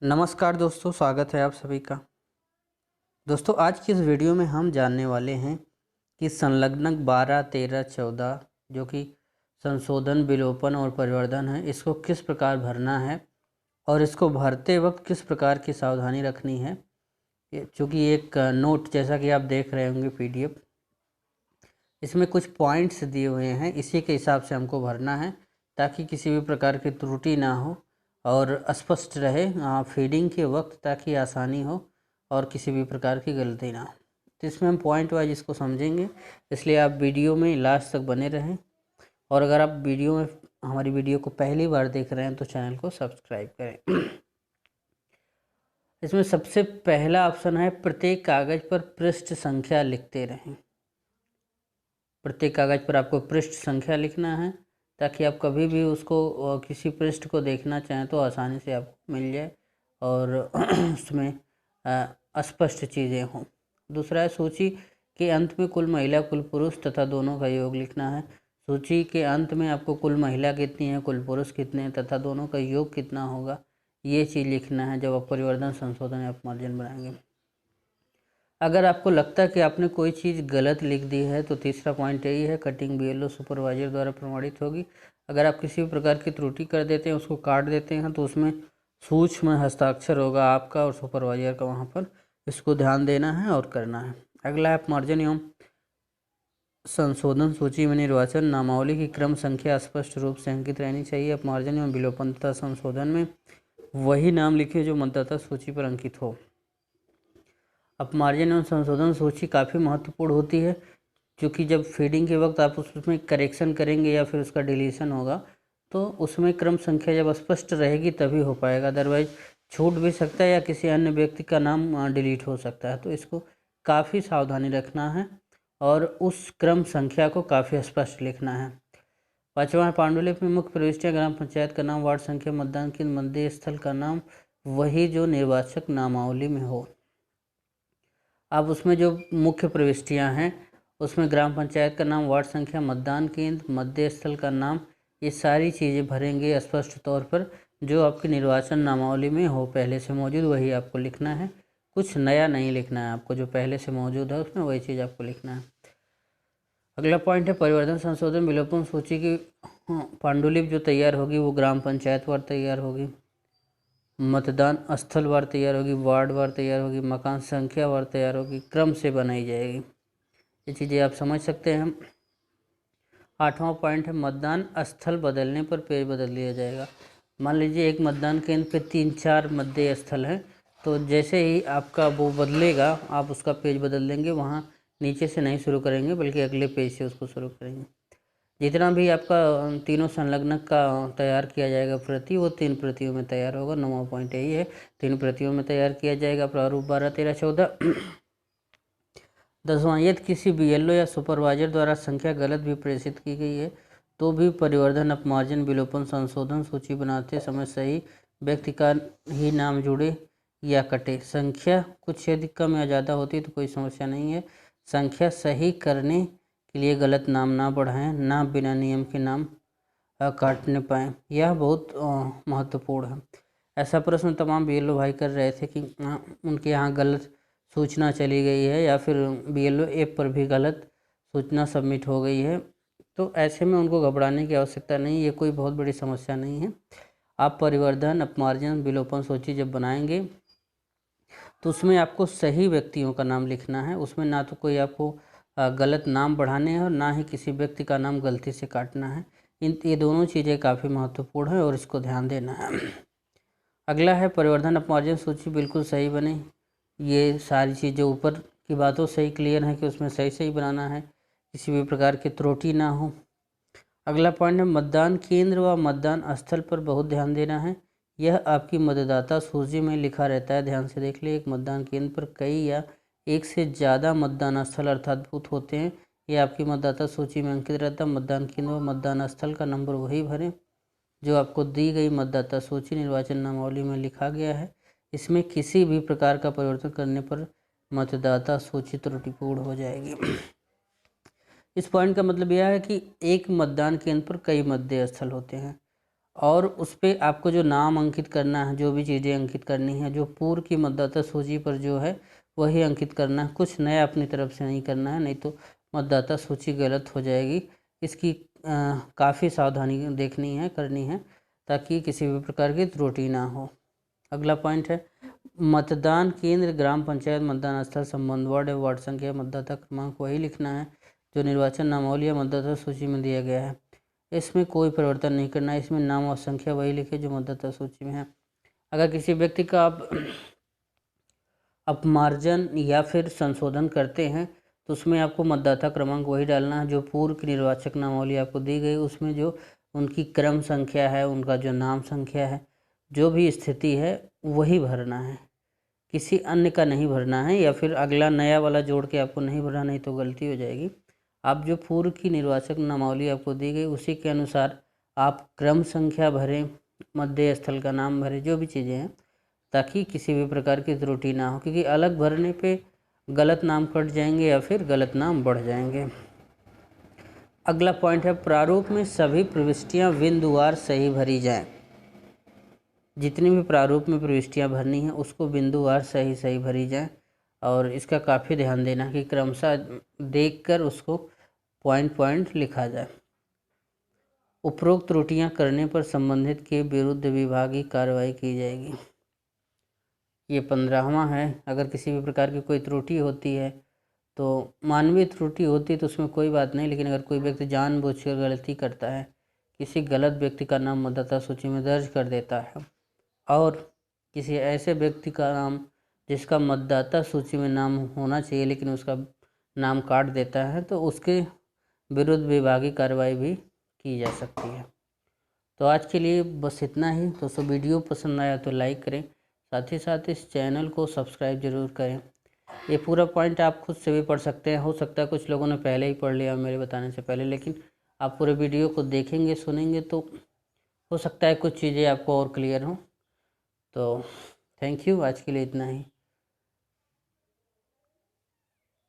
नमस्कार दोस्तों, स्वागत है आप सभी का। दोस्तों, आज की इस वीडियो में हम जानने वाले हैं कि संलग्नक 12, 13, 14 जो कि संशोधन, विलोपन और परिवर्धन है, इसको किस प्रकार भरना है और इसको भरते वक्त किस प्रकार की सावधानी रखनी है। चूँकि एक नोट जैसा कि आप देख रहे होंगे PDF, इसमें कुछ पॉइंट्स दिए हुए हैं, इसी के हिसाब से हमको भरना है ताकि किसी भी प्रकार की त्रुटि ना हो और स्पष्ट रहे फीडिंग के वक्त, ताकि आसानी हो और किसी भी प्रकार की गलती ना हो। तो इसमें हम पॉइंट वाइज इसको समझेंगे, इसलिए आप वीडियो में लास्ट तक बने रहें। और अगर आप हमारी वीडियो को पहली बार देख रहे हैं तो चैनल को सब्सक्राइब करें। इसमें सबसे पहला ऑप्शन है, प्रत्येक कागज़ पर पृष्ठ संख्या लिखते रहें। प्रत्येक कागज़ पर आपको पृष्ठ संख्या लिखना है ताकि आप कभी भी उसको किसी पृष्ठ को देखना चाहें तो आसानी से आपको मिल जाए और उसमें स्पष्ट चीज़ें हों। दूसरा है, सूची के अंत में कुल महिला कुल पुरुष तथा दोनों का योग लिखना है। सूची के अंत में आपको कुल महिला कितनी है, कुल पुरुष कितने हैं तथा दोनों का योग कितना होगा, ये चीज़ लिखना है जब आप परिवर्धन, संशोधन या अपमार्जन बनाएंगे। अगर आपको लगता है कि आपने कोई चीज़ गलत लिख दी है तो तीसरा पॉइंट यही है, कटिंग BLO सुपरवाइजर द्वारा प्रमाणित होगी। अगर आप किसी भी प्रकार की त्रुटि कर देते हैं, उसको काट देते हैं, तो उसमें सूक्ष्म हस्ताक्षर होगा आपका और सुपरवाइजर का, वहाँ पर इसको ध्यान देना है और करना है। अगला है, अपमार्जन एवं संशोधन। सूची में निर्वाचन नामावली की क्रम संख्या स्पष्ट रूप से अंकित रहनी चाहिए। अपमार्जन एवं विलोपन तथा संशोधन में वही नाम लिखे जो मतदाता सूची पर अंकित हो। अपमार्जन एवं संशोधन सूची काफ़ी महत्वपूर्ण होती है, क्योंकि जब फीडिंग के वक्त आप उसमें करेक्शन करेंगे या फिर उसका डिलीशन होगा तो उसमें क्रम संख्या जब स्पष्ट रहेगी तभी हो पाएगा, अदरवाइज छूट भी सकता है या किसी अन्य व्यक्ति का नाम डिलीट हो सकता है। तो इसको काफ़ी सावधानी रखना है और उस क्रम संख्या को काफ़ी स्पष्ट लिखना है। पाँचवा है, पांडुलिपि में मुख्य प्रविष्टियाँ, ग्राम पंचायत का नाम, वार्ड संख्या, मतदान केंद्र, मतदेय स्थल का नाम वही जो निर्वाचक नामावली में हो। अब उसमें जो मुख्य प्रविष्टियां हैं उसमें ग्राम पंचायत का नाम, वार्ड संख्या, मतदान केंद्र, मतदेय स्थल का नाम, ये सारी चीज़ें भरेंगे स्पष्ट तौर पर। जो आपकी निर्वाचन नामावली में हो पहले से मौजूद वही आपको लिखना है, कुछ नया नहीं लिखना है आपको, जो पहले से मौजूद है उसमें वही चीज़ आपको लिखना है। अगला पॉइंट है, परिवर्धन, संशोधन, विलोपन सूची की पांडुलिपि जो तैयार होगी वो ग्राम पंचायत वार तैयार होगी, मतदान स्थल वार तैयार होगी, वार्ड वार तैयार होगी, मकान संख्या वार तैयार होगी, क्रम से बनाई जाएगी। ये चीज़ें आप समझ सकते हैं। आठवां पॉइंट है, मतदान स्थल बदलने पर पेज बदल दिया जाएगा। मान लीजिए एक मतदान केंद्र पे 3-4 मतदेय स्थल हैं, तो जैसे ही आपका वो बदलेगा आप उसका पेज बदल देंगे, वहाँ नीचे से नहीं शुरू करेंगे बल्कि अगले पेज से उसको शुरू करेंगे। जितना भी आपका तीनों संलग्नक का तैयार किया जाएगा प्रति, वो 3 प्रतियों में तैयार होगा। 9वां पॉइंट यही है, 3 प्रतियों में तैयार किया जाएगा। प्रारूप 12, 13, 14। 10वां, यदि किसी BLO या सुपरवाइजर द्वारा संख्या गलत भी प्रेषित की गई है तो भी परिवर्धन, अपमार्जन, विलोपन, संशोधन सूची बनाते समय सही व्यक्ति का ही नाम जुड़े या कटे। संख्या कुछ यदि कम या ज़्यादा होती है तो कोई समस्या नहीं है। संख्या सही करने के लिए गलत नाम ना बढ़ाएं, ना बिना नियम के नाम काटने पाएँ, यह बहुत महत्वपूर्ण है। ऐसा प्रश्न तमाम BLO भाई कर रहे थे कि उनके यहाँ गलत सूचना चली गई है या फिर BLO ऐप पर भी गलत सूचना सबमिट हो गई है, तो ऐसे में उनको घबराने की आवश्यकता नहीं, ये कोई बहुत बड़ी समस्या नहीं है। आप परिवर्धन, अपमार्जन, विलोपन सूची जब बनाएंगे तो उसमें आपको सही व्यक्तियों का नाम लिखना है, उसमें ना तो कोई आपको गलत नाम बढ़ाने हैं और ना ही किसी व्यक्ति का नाम गलती से काटना है। ये दोनों चीज़ें काफ़ी महत्वपूर्ण है और इसको ध्यान देना है। अगला है, परिवर्धन, अपमार्जन सूची बिल्कुल सही बने। ये सारी चीज़ें ऊपर की बातों से ही क्लियर है कि उसमें सही सही बनाना है, किसी भी प्रकार की त्रुटि ना हो। अगला पॉइंट है, मतदान केंद्र व मतदान स्थल पर बहुत ध्यान देना है। यह आपकी मतदाता सूची में लिखा रहता है, ध्यान से देख लिए। एक मतदान केंद्र पर कई या एक से ज़्यादा मतदान स्थल अर्थात बूथ होते हैं, यह आपकी मतदाता सूची में अंकित रहता है। मतदान केंद्र व मतदान स्थल का नंबर वही भरें जो आपको दी गई मतदाता सूची निर्वाचन नामावली में लिखा गया है। इसमें किसी भी प्रकार का परिवर्तन करने पर मतदाता सूची त्रुटिपूर्ण हो जाएगी। इस पॉइंट का मतलब यह है कि एक मतदान केंद्र पर कई मतदेय स्थल होते हैं और उस पर आपको जो नाम अंकित करना है, जो भी चीज़ें अंकित करनी है, जो पूर्व की मतदाता सूची पर जो है वही अंकित करना है, कुछ नया अपनी तरफ से नहीं करना है, नहीं तो मतदाता सूची गलत हो जाएगी। इसकी काफ़ी सावधानी देखनी है, करनी है, ताकि किसी भी प्रकार की त्रुटि ना हो। अगला पॉइंट है मतदान केंद्र, ग्राम पंचायत, मतदान स्थल, संबंध वार्ड एवं वार्ड संख्या, मतदाता क्रमांक वही लिखना है जो निर्वाचन नामावली या मतदाता सूची में दिया गया है। इसमें कोई परिवर्तन नहीं करना है, इसमें नाम और संख्या वही लिखे जो मतदाता सूची में है। अगर किसी व्यक्ति का आप अपमार्जन या फिर संशोधन करते हैं तो उसमें आपको मतदाता क्रमांक वही डालना है जो पूर्व की निर्वाचक नामावली आपको दी गई, उसमें जो उनकी क्रम संख्या है, उनका जो नाम संख्या है, जो भी स्थिति है वही भरना है, किसी अन्य का नहीं भरना है, या फिर अगला नया वाला जोड़ के आपको नहीं भरना, नहीं तो गलती हो जाएगी। आप जो पूर्व की निर्वाचक नामावली आपको दी गई उसी के अनुसार आप क्रम संख्या भरें, मध्य स्थल का नाम भरें, जो भी चीज़ें हैं, ताकि किसी भी प्रकार की त्रुटि ना हो, क्योंकि अलग भरने पे गलत नाम कट जाएंगे या फिर गलत नाम बढ़ जाएंगे। अगला पॉइंट है प्रारूप में सभी प्रविष्टियां बिंदुवार सही भरी जाएं। जितनी भी प्रारूप में प्रविष्टियां भरनी है उसको बिंदुवार सही सही भरी जाएं, और इसका काफ़ी ध्यान देना कि क्रमशः देखकर उसको पॉइंट पॉइंट लिखा जाए। उपरोक्त त्रुटियां करने पर संबंधित के विरुद्ध विभागीय कार्रवाई की जाएगी। ये 15वां है। अगर किसी भी प्रकार की कोई त्रुटि होती है तो मानवीय त्रुटि होती है तो उसमें कोई बात नहीं, लेकिन अगर कोई व्यक्ति जानबूझकर गलती करता है, किसी गलत व्यक्ति का नाम मतदाता सूची में दर्ज कर देता है और किसी ऐसे व्यक्ति का नाम जिसका मतदाता सूची में नाम होना चाहिए लेकिन उसका नाम काट देता है, तो उसके विरुद्ध विभागीय कार्रवाई भी की जा सकती है। तो आज के लिए बस इतना ही। दोस्तों वीडियो पसंद आया तो लाइक करें, साथ ही साथ इस चैनल को सब्सक्राइब जरूर करें। ये पूरा पॉइंट आप खुद से भी पढ़ सकते हैं, हो सकता है कुछ लोगों ने पहले ही पढ़ लिया मेरे बताने से पहले, लेकिन आप पूरे वीडियो को देखेंगे सुनेंगे तो हो सकता है कुछ चीज़ें आपको और क्लियर हों। तो थैंक यू, आज के लिए इतना ही।